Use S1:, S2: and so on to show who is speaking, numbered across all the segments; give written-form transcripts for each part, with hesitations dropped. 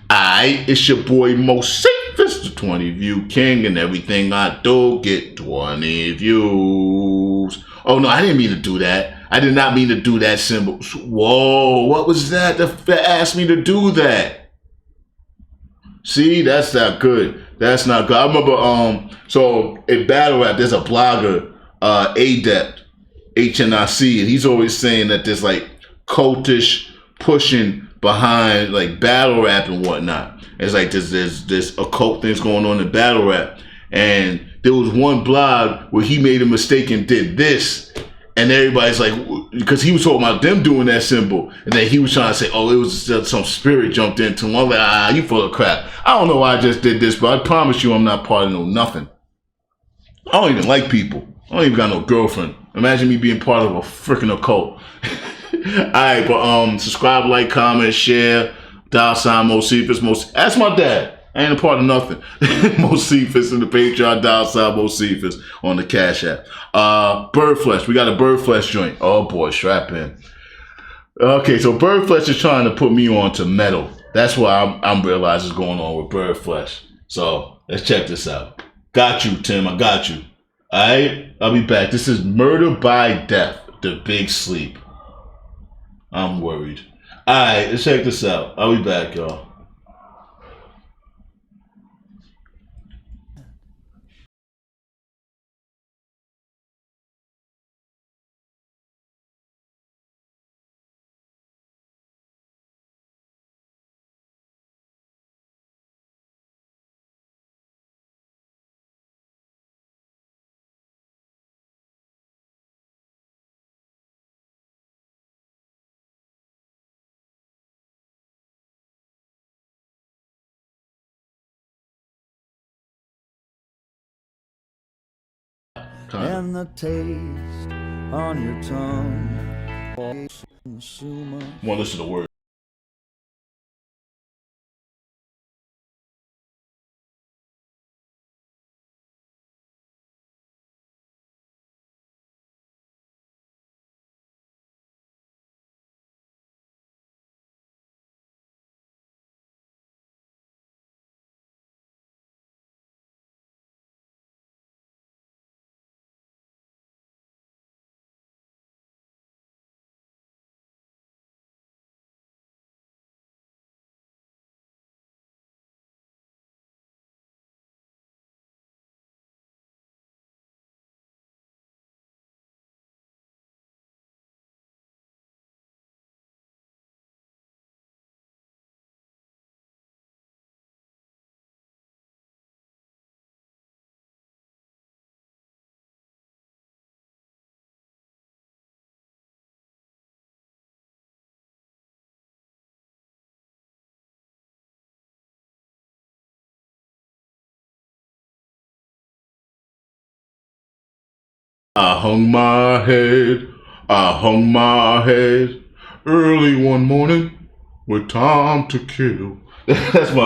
S1: Aight, it's your boy Moseefus, the 20 view king, and everything I do get 20 views. Oh no, I didn't mean to do that. I did not mean to do that symbol. Whoa, what was that? That asked me to do that. See, that's not good. That's not good. I remember so in battle rap, there's a blogger, Adept, HNIC, and he's always saying that there's like cultish pushing behind like battle rap and whatnot. It's like there's occult things going on in battle rap. And there was one blog where he made a mistake and did this. And everybody's like, because he was talking about them doing that symbol. And then he was trying to say, oh, it was just some spirit jumped into him. I'm like, you full of crap. I don't know why I just did this, but I promise you I'm not part of no nothing. I don't even like people. I don't even got no girlfriend. Imagine me being part of a freaking occult. Alright, but subscribe, like, comment, share, $ Moseefus. That's my dad. I ain't a part of nothing. Moseefus in the Patreon, $ Moseefus on the Cash App. Bird Flesh. We got a Bird Flesh joint. Oh boy, strap in. Okay, so Bird Flesh is trying to put me on to metal. That's what I'm realizing is going on with Bird Flesh. So let's check this out. Got you, Tim. I got you. Alright, I'll be back. This is Murder by Death, The Big Sleep. I'm worried. Alright, let's check this out. I'll be back, y'all.
S2: And the taste on your tongue.
S1: Want to listen to words. I hung my head early one morning with time to kill. That's my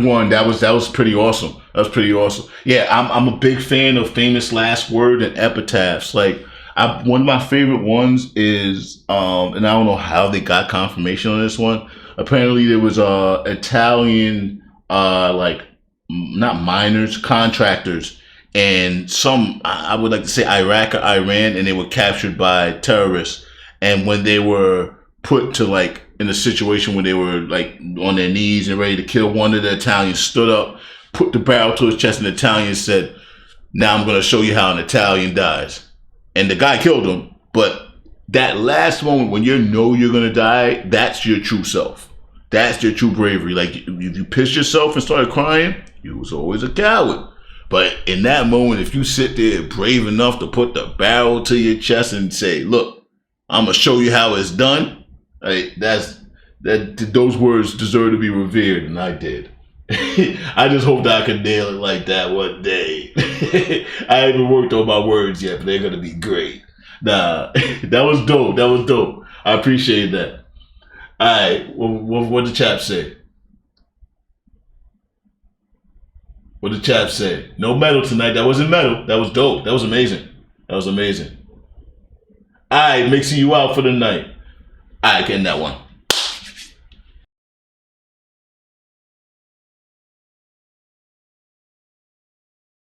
S1: One that was pretty awesome. That was pretty awesome. Yeah, I'm a big fan of famous last word and epitaphs. Like one of my favorite ones is and I don't know how they got confirmation on this one. Apparently there was Italian like not miners, contractors, and some I would like to say Iraq or Iran, and they were captured by terrorists. And when they were put to like in a situation where they were like on their knees and ready to kill, one of the Italians stood up, put the barrel to his chest, and the Italian said, "Now I'm going to show you how an Italian dies." And the guy killed him. But that last moment when you know you're going to die, that's your true self. That's your true bravery. Like if you pissed yourself and started crying, you was always a coward. But in that moment, if you sit there brave enough to put the barrel to your chest and say, "Look, I'm going to show you how it's done," right, those words deserve to be revered, and I did. I just hope that I can nail it like that one day. I haven't worked on my words yet, but they're gonna be great. Nah, that was dope. That was dope. I appreciate that. All right, what the chap say? What the chap say? No metal tonight. That wasn't metal. That was dope. That was amazing. That was amazing. All right, mixing you out for the night. All right, getting that one.